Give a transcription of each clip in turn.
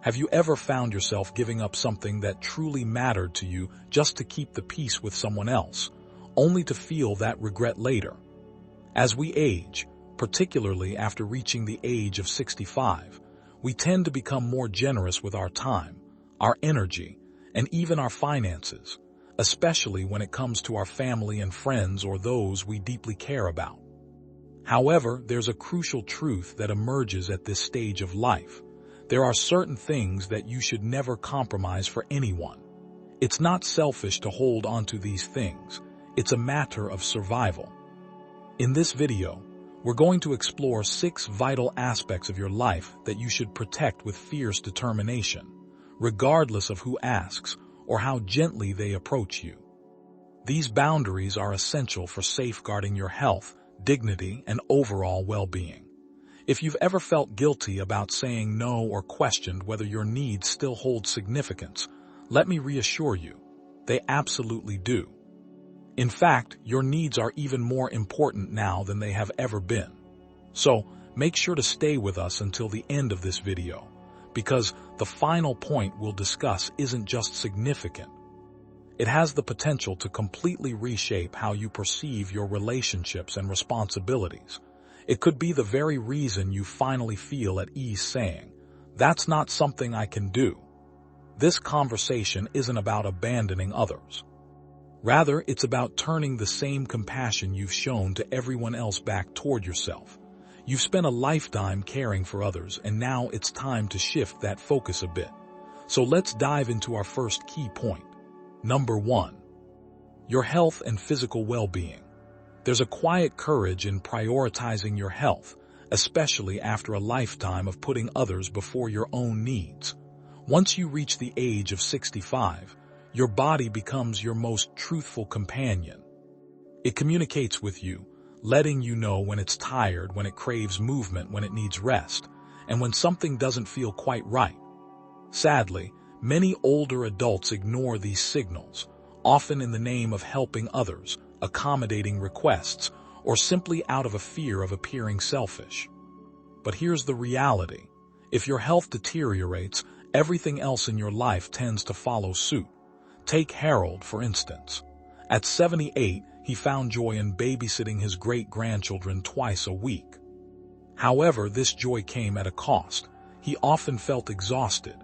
Have you ever found yourself giving up something that truly mattered to you just to keep the peace with someone else, only to feel that regret later? As we age, particularly after reaching the age of 65, we tend to become more generous with our time, our energy, and even our finances, especially when it comes to our family and friends or those we deeply care about. However, there's a crucial truth that emerges at this stage of life. There are certain things that you should never compromise for anyone. It's not selfish to hold onto these things. It's a matter of survival. In this video, we're going to explore 6 vital aspects of your life that you should protect with fierce determination, regardless of who asks or how gently they approach you. These boundaries are essential for safeguarding your health, dignity, and overall well-being. If you've ever felt guilty about saying no or questioned whether your needs still hold significance, let me reassure you, they absolutely do. In fact, your needs are even more important now than they have ever been. So, make sure to stay with us until the end of this video, because the final point we'll discuss isn't just significant. It has the potential to completely reshape how you perceive your relationships and responsibilities. It could be the very reason you finally feel at ease saying, "That's not something I can do." This conversation isn't about abandoning others. Rather, it's about turning the same compassion you've shown to everyone else back toward yourself. You've spent a lifetime caring for others, and now it's time to shift that focus a bit. So let's dive into our first key point. Number 1. Your health and physical well-being. There's a quiet courage in prioritizing your health, especially after a lifetime of putting others before your own needs. Once you reach the age of 65, your body becomes your most truthful companion. It communicates with you, letting you know when it's tired, when it craves movement, when it needs rest, and when something doesn't feel quite right. Sadly, many older adults ignore these signals, often in the name of helping others, accommodating requests, or simply out of a fear of appearing selfish. But here's the reality. If your health deteriorates, everything else in your life tends to follow suit. Take Harold, for instance. At 78, he found joy in babysitting his great-grandchildren twice a week. However, this joy came at a cost. He often felt exhausted,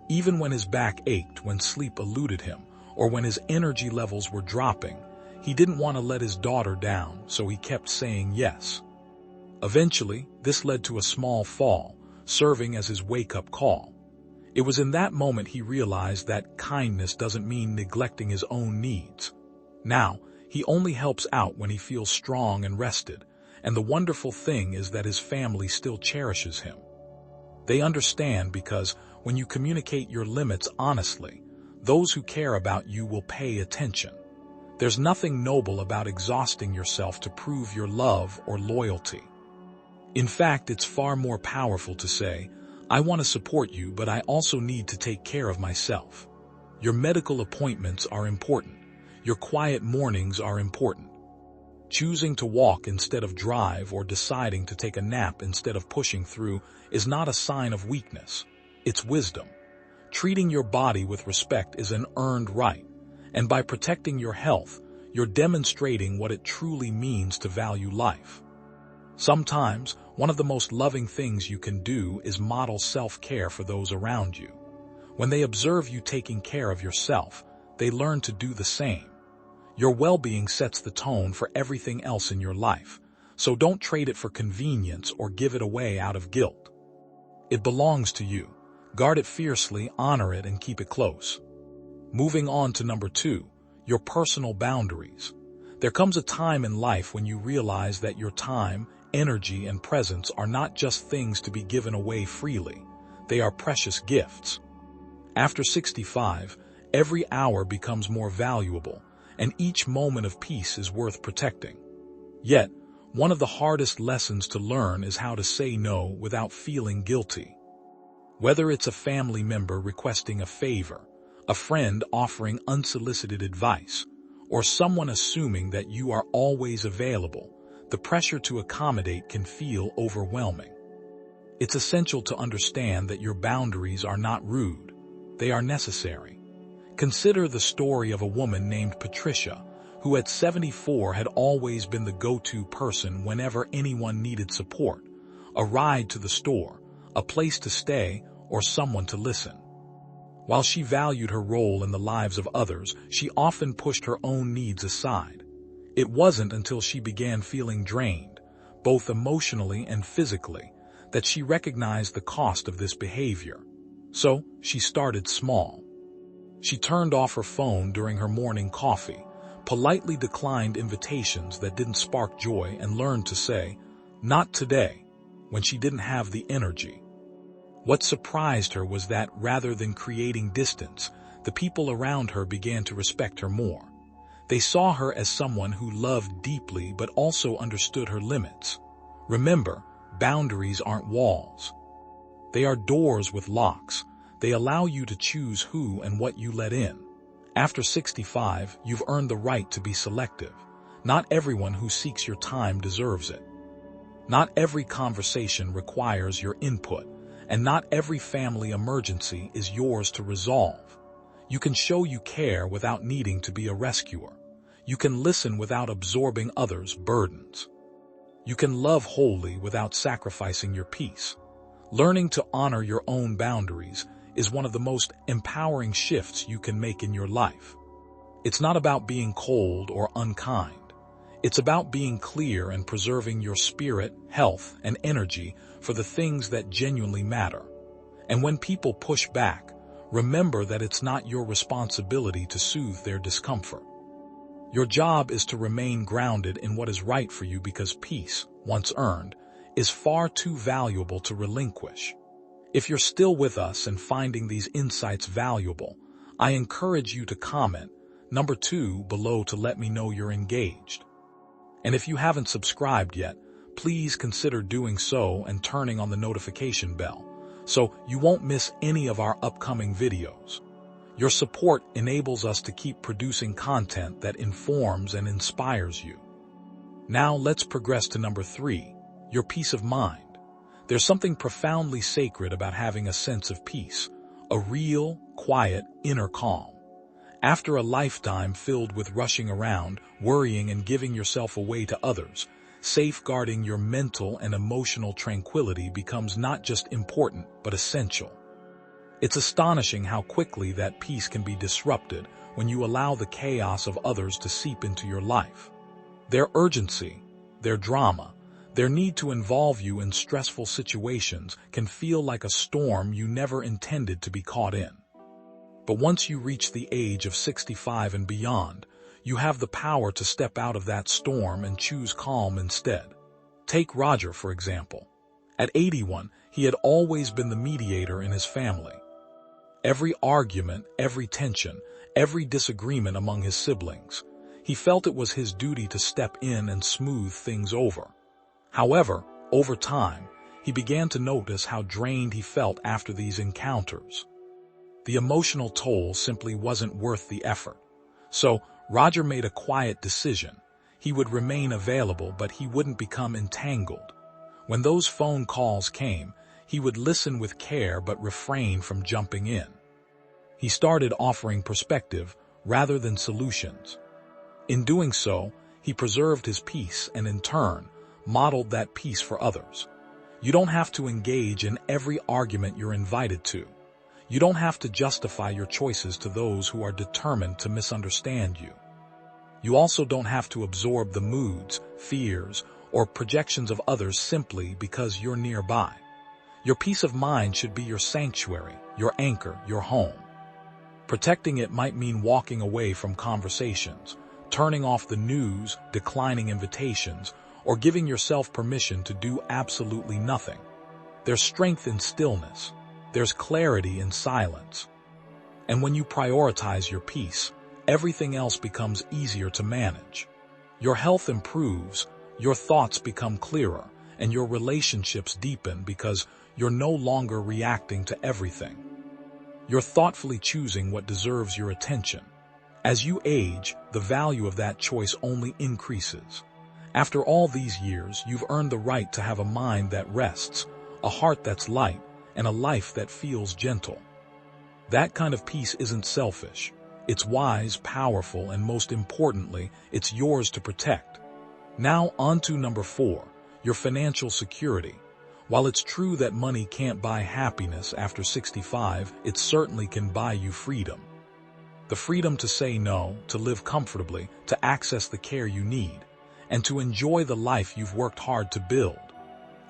even when his back ached, when sleep eluded him, or when his energy levels were dropping. He didn't want to let his daughter down, so he kept saying yes. Eventually, this led to a small fall, serving as his wake-up call. It was in that moment he realized that kindness doesn't mean neglecting his own needs. Now, he only helps out when he feels strong and rested, and the wonderful thing is that his family still cherishes him. They understand because when you communicate your limits honestly, those who care about you will pay attention. There's nothing noble about exhausting yourself to prove your love or loyalty. In fact, it's far more powerful to say, "I want to support you, but I also need to take care of myself." Your medical appointments are important. Your quiet mornings are important. Choosing to walk instead of drive or deciding to take a nap instead of pushing through is not a sign of weakness. It's wisdom. Treating your body with respect is an earned right, and by protecting your health, you're demonstrating what it truly means to value life. Sometimes, one of the most loving things you can do is model self-care for those around you. When they observe you taking care of yourself, they learn to do the same. Your well-being sets the tone for everything else in your life, so don't trade it for convenience or give it away out of guilt. It belongs to you. Guard it fiercely, honor it, and keep it close. Moving on to number 2, your personal boundaries. There comes a time in life when you realize that your time, energy, and presence are not just things to be given away freely. They are precious gifts. After 65, every hour becomes more valuable, and each moment of peace is worth protecting. Yet, one of the hardest lessons to learn is how to say no without feeling guilty. Whether it's a family member requesting a favor, a friend offering unsolicited advice, or someone assuming that you are always available, the pressure to accommodate can feel overwhelming. It's essential to understand that your boundaries are not rude. They are necessary. Consider the story of a woman named Patricia, who at 74 had always been the go-to person whenever anyone needed support, a ride to the store, a place to stay, or someone to listen. While she valued her role in the lives of others, she often pushed her own needs aside. It wasn't until she began feeling drained, both emotionally and physically, that she recognized the cost of this behavior. So, she started small. She turned off her phone during her morning coffee, politely declined invitations that didn't spark joy, and learned to say, "Not today," when she didn't have the energy. What surprised her was that, rather than creating distance, the people around her began to respect her more. They saw her as someone who loved deeply but also understood her limits. Remember, boundaries aren't walls. They are doors with locks. They allow you to choose who and what you let in. After 65, you've earned the right to be selective. Not everyone who seeks your time deserves it. Not every conversation requires your input, and not every family emergency is yours to resolve. You can show you care without needing to be a rescuer. You can listen without absorbing others' burdens. You can love wholly without sacrificing your peace. Learning to honor your own boundaries is one of the most empowering shifts you can make in your life. It's not about being cold or unkind. It's about being clear and preserving your spirit, health, and energy for the things that genuinely matter. And when people push back, remember that it's not your responsibility to soothe their discomfort. Your job is to remain grounded in what is right for you, because peace, once earned, is far too valuable to relinquish. If you're still with us and finding these insights valuable, I encourage you to comment number 2 below to let me know you're engaged. And if you haven't subscribed yet, please consider doing so and turning on the notification bell, so you won't miss any of our upcoming videos. Your support enables us to keep producing content that informs and inspires you. Now let's progress to number 3, your peace of mind. There's something profoundly sacred about having a sense of peace, a real, quiet, inner calm. After a lifetime filled with rushing around, worrying, and giving yourself away to others, safeguarding your mental and emotional tranquility becomes not just important, but essential. It's astonishing how quickly that peace can be disrupted when you allow the chaos of others to seep into your life. Their urgency, their drama, their need to involve you in stressful situations can feel like a storm you never intended to be caught in. But once you reach the age of 65 and beyond, you have the power to step out of that storm and choose calm instead. Take Roger, for example. At 81, he had always been the mediator in his family. Every argument, every tension, every disagreement among his siblings, he felt it was his duty to step in and smooth things over. However, over time, he began to notice how drained he felt after these encounters. The emotional toll simply wasn't worth the effort. So, Roger made a quiet decision. He would remain available, but he wouldn't become entangled. When those phone calls came, he would listen with care but refrain from jumping in. He started offering perspective rather than solutions. In doing so, he preserved his peace and, in turn, modeled that peace for others. You don't have to engage in every argument you're invited to. You don't have to justify your choices to those who are determined to misunderstand you. You also don't have to absorb the moods, fears, or projections of others simply because you're nearby. Your peace of mind should be your sanctuary, your anchor, your home. Protecting it might mean walking away from conversations, turning off the news, declining invitations, or giving yourself permission to do absolutely nothing. There's strength in stillness. There's clarity in silence. And when you prioritize your peace, everything else becomes easier to manage. Your health improves, your thoughts become clearer, and your relationships deepen because you're no longer reacting to everything. You're thoughtfully choosing what deserves your attention. As you age, the value of that choice only increases. After all these years, you've earned the right to have a mind that rests, a heart that's light, and a life that feels gentle. That kind of peace isn't selfish. It's wise, powerful, and most importantly, it's yours to protect. Now on to number 4, your financial security. While it's true that money can't buy happiness after 65, it certainly can buy you freedom. The freedom to say no, to live comfortably, to access the care you need, and to enjoy the life you've worked hard to build.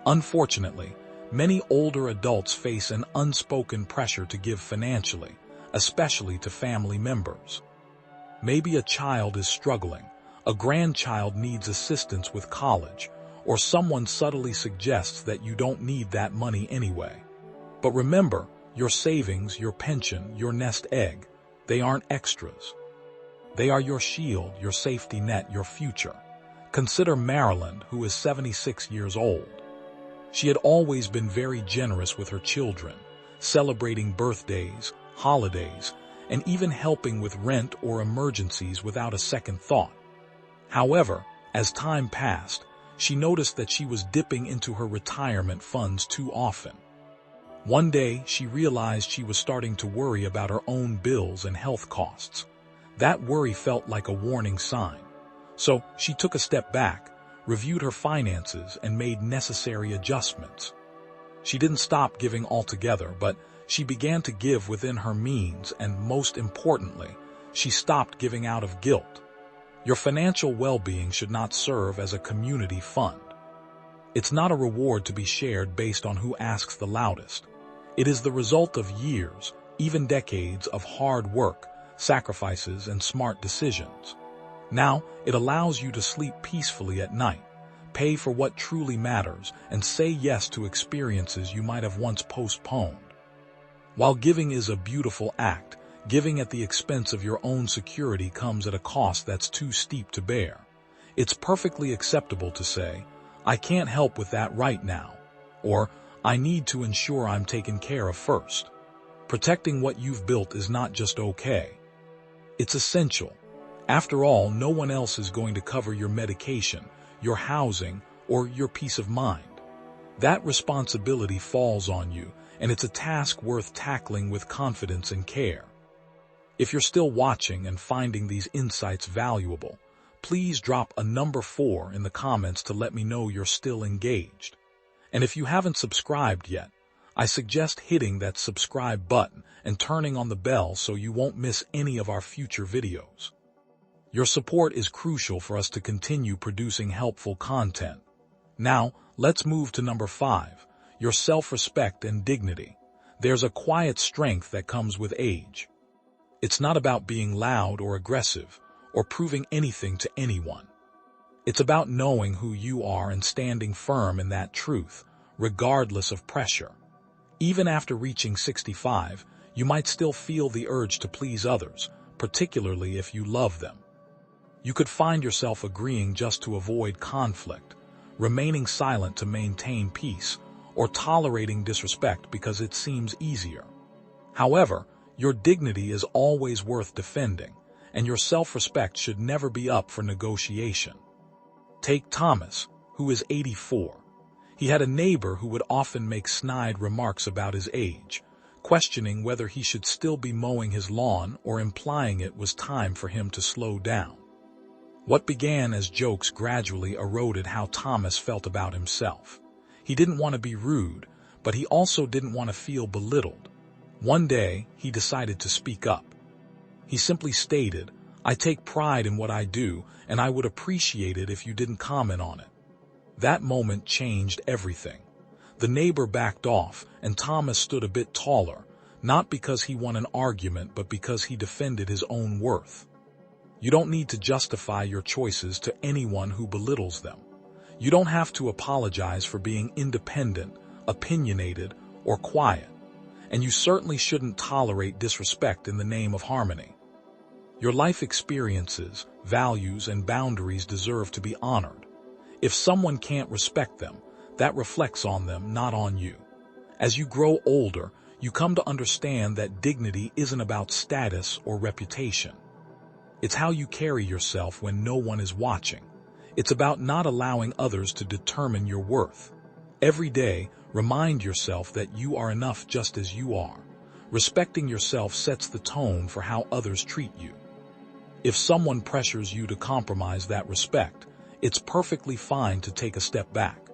Unfortunately, many older adults face an unspoken pressure to give financially, especially to family members. Maybe a child is struggling, a grandchild needs assistance with college, or someone subtly suggests that you don't need that money anyway. But remember, your savings, your pension, your nest egg, they aren't extras. They are your shield, your safety net, your future. Consider Marilyn, who is 76 years old. She had always been very generous with her children, celebrating birthdays, holidays, and even helping with rent or emergencies without a second thought. However, as time passed, she noticed that she was dipping into her retirement funds too often. One day, she realized she was starting to worry about her own bills and health costs. That worry felt like a warning sign. So she took a step back, reviewed her finances, and made necessary adjustments. She didn't stop giving altogether, but she began to give within her means, and most importantly, she stopped giving out of guilt. Your financial well-being should not serve as a community fund. It's not a reward to be shared based on who asks the loudest. It is the result of years, even decades, of hard work, sacrifices, and smart decisions. Now, it allows you to sleep peacefully at night, pay for what truly matters, and say yes to experiences you might have once postponed. While giving is a beautiful act, giving at the expense of your own security comes at a cost that's too steep to bear. It's perfectly acceptable to say, "I can't help with that right now," or "I need to ensure I'm taken care of first." Protecting what you've built is not just okay. It's essential. After all, no one else is going to cover your medication, your housing, or your peace of mind. That responsibility falls on you, and it's a task worth tackling with confidence and care. If you're still watching and finding these insights valuable, please drop a number 4 in the comments to let me know you're still engaged. And if you haven't subscribed yet, I suggest hitting that subscribe button and turning on the bell so you won't miss any of our future videos. Your support is crucial for us to continue producing helpful content. Now, let's move to number 5, your self-respect and dignity. There's a quiet strength that comes with age. It's not about being loud or aggressive, or proving anything to anyone. It's about knowing who you are and standing firm in that truth, regardless of pressure. Even after reaching 65, you might still feel the urge to please others, particularly if you love them. You could find yourself agreeing just to avoid conflict, remaining silent to maintain peace, or tolerating disrespect because it seems easier. However, your dignity is always worth defending, and your self-respect should never be up for negotiation. Take Thomas, who is 84. He had a neighbor who would often make snide remarks about his age, questioning whether he should still be mowing his lawn or implying it was time for him to slow down. What began as jokes gradually eroded how Thomas felt about himself. He didn't want to be rude, but he also didn't want to feel belittled. One day, he decided to speak up. He simply stated, "I take pride in what I do, and I would appreciate it if you didn't comment on it." That moment changed everything. The neighbor backed off, and Thomas stood a bit taller, not because he won an argument, but because he defended his own worth. You don't need to justify your choices to anyone who belittles them. You don't have to apologize for being independent, opinionated, or quiet. And you certainly shouldn't tolerate disrespect in the name of harmony. Your life experiences, values, and boundaries deserve to be honored. If someone can't respect them, that reflects on them, not on you. As you grow older, you come to understand that dignity isn't about status or reputation. It's how you carry yourself when no one is watching. It's about not allowing others to determine your worth. Every day, Remind yourself that you are enough just as you are. Respecting yourself sets the tone for how others treat you. If someone pressures you to compromise that respect, it's perfectly fine to take a step back.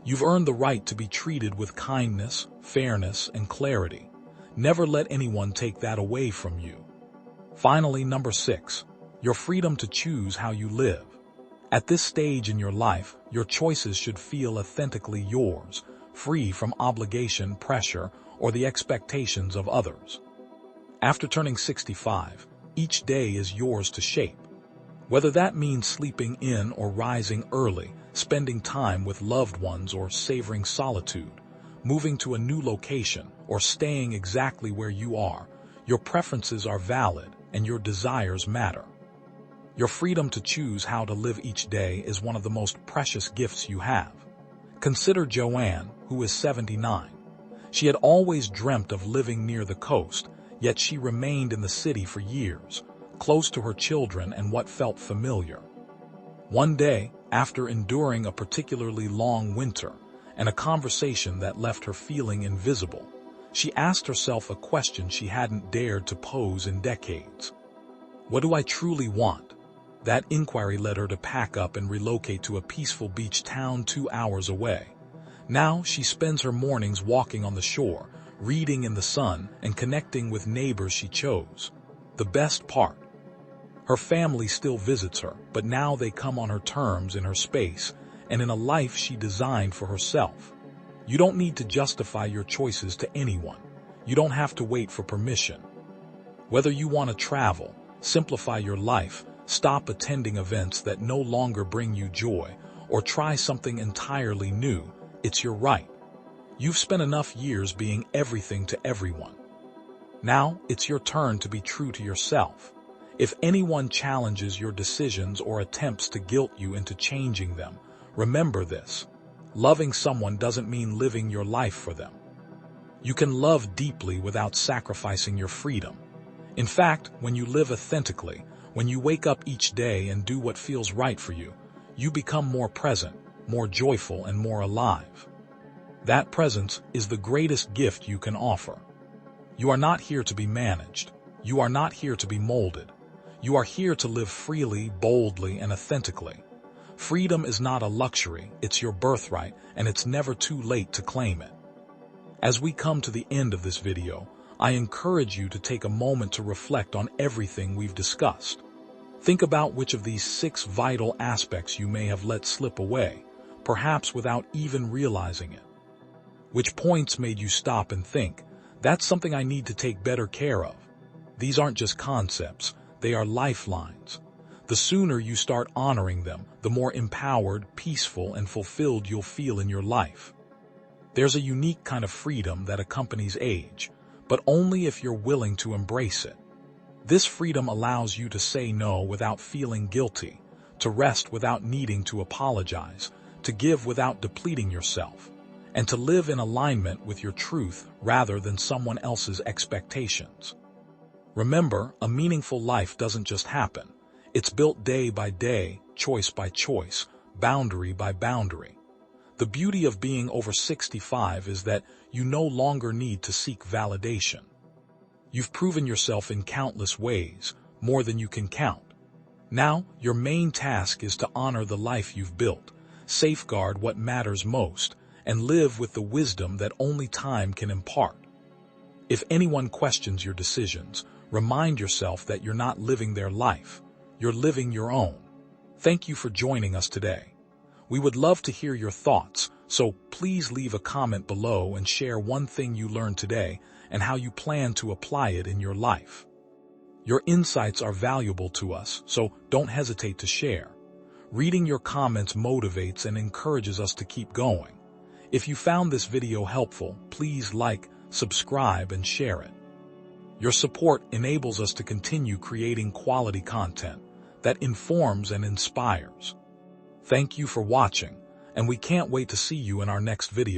You've earned the right to be treated with kindness, fairness, and clarity. Never let anyone take that away from you. Finally, number 6, your freedom to choose how you live. At this stage in your life, your choices should feel authentically yours, free from obligation, pressure, or the expectations of others. After turning 65, each day is yours to shape. Whether that means sleeping in or rising early, spending time with loved ones or savoring solitude, moving to a new location, or staying exactly where you are, your preferences are valid and your desires matter. Your freedom to choose how to live each day is one of the most precious gifts you have. Consider Joanne, who is 79. She had always dreamt of living near the coast, yet she remained in the city for years, close to her children and what felt familiar. One day, after enduring a particularly long winter and a conversation that left her feeling invisible, she asked herself a question she hadn't dared to pose in decades. What do I truly want? That inquiry led her to pack up and relocate to a peaceful beach town 2 hours away. Now she spends her mornings walking on the shore, reading in the sun, and connecting with neighbors she chose. The best part: her family still visits her, but now they come on her terms, in her space, and in a life she designed for herself. You don't need to justify your choices to anyone. You don't have to wait for permission. Whether you want to travel, simplify your life, stop attending events that no longer bring you joy, or try something entirely new, it's your right. You've spent enough years being everything to everyone. Now, it's your turn to be true to yourself. If anyone challenges your decisions or attempts to guilt you into changing them, remember this: loving someone doesn't mean living your life for them. You can love deeply without sacrificing your freedom. In fact, when you live authentically, when you wake up each day and do what feels right for you, you become more present, more joyful, and more alive. That presence is the greatest gift you can offer. You are not here to be managed. You are not here to be molded. You are here to live freely, boldly, and authentically. Freedom is not a luxury, it's your birthright, and it's never too late to claim it. As we come to the end of this video, I encourage you to take a moment to reflect on everything we've discussed. Think about which of these 6 vital aspects you may have let slip away, perhaps without even realizing it. Which points made you stop and think, that's something I need to take better care of? These aren't just concepts, they are lifelines. The sooner you start honoring them, the more empowered, peaceful, and fulfilled you'll feel in your life. There's a unique kind of freedom that accompanies age, but only if you're willing to embrace it. This freedom allows you to say no without feeling guilty, to rest without needing to apologize, to give without depleting yourself, and to live in alignment with your truth rather than someone else's expectations. Remember, a meaningful life doesn't just happen. It's built day by day, choice by choice, boundary by boundary. The beauty of being over 65 is that you no longer need to seek validation. You've proven yourself in countless ways, more than you can count. Now, your main task is to honor the life you've built, safeguard what matters most, and live with the wisdom that only time can impart. If anyone questions your decisions, remind yourself that you're not living their life. You're living your own. Thank you for joining us today. We would love to hear your thoughts, so please leave a comment below and share one thing you learned today and how you plan to apply it in your life. Your insights are valuable to us, so don't hesitate to share. Reading your comments motivates and encourages us to keep going. If you found this video helpful, please like, subscribe, and share it. Your support enables us to continue creating quality content that informs and inspires. Thank you for watching, and we can't wait to see you in our next video.